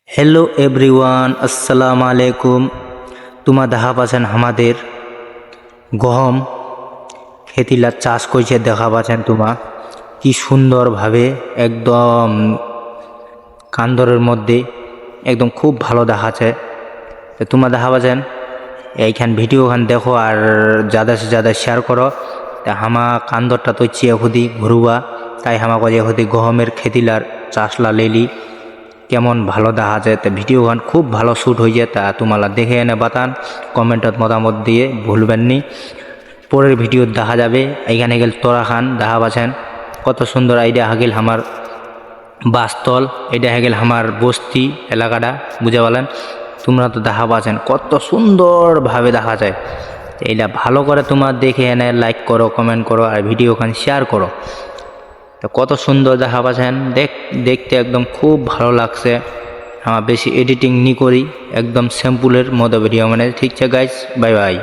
Hello everyone, আসসালামু আলাইকুম। তোমরা দেখা পাচ্ছেন আমাদের গহম খেতিলা চাষ করছে। দেখা পাচ্ছেন তোমরা কি সুন্দরভাবে একদম কান্দরের মধ্যে একদম খুব ভালো দেখাচ্ছে। তো তোমরা দেখা পাচ্ছেন এইখান ভিডিওখান দেখো আর ज़्यादा से ज़्यादा শেয়ার করো। তা হামা কান্দরটা তো এহুদি ঘুরুয়া, তাই হামা কাজে এহুদি গহমের খেতিলার চাষলা লেলি কেমন ভালো দেখা যায়। তো ভিডিওখান খুব ভালো শ্যুট হয়ে যায়। তা তোমালা দেখে এনে বাতান, কমেন্টত মতামত দিয়ে ভুলবেন নি। পরের ভিডিও দেখা যাবে। এইখানে গেল তোরা খান দেখা পাচ্ছেন কত সুন্দর আইডিয়া হাগিল আমার বাসতল, এটা হয়ে গেল আমার বস্তি এলাকাটা, বুঝে বলেন। তোমরা তো দেখা পাচ্ছেন কত সুন্দরভাবে দেখা যায়। এইটা ভালো করে তোমরা দেখে এনে লাইক করো, কমেন্ট করো আর ভিডিওখান শেয়ার করো। তো কত সুন্দর দেখা পাচ্ছেন, দেখতে একদম খুব ভালো লাগছে। আমার বেশি এডিটিং নি করি, একদম সিম্পলের মতো ভিডিও মানে। ঠিক আছে গাইস, বাই বাই।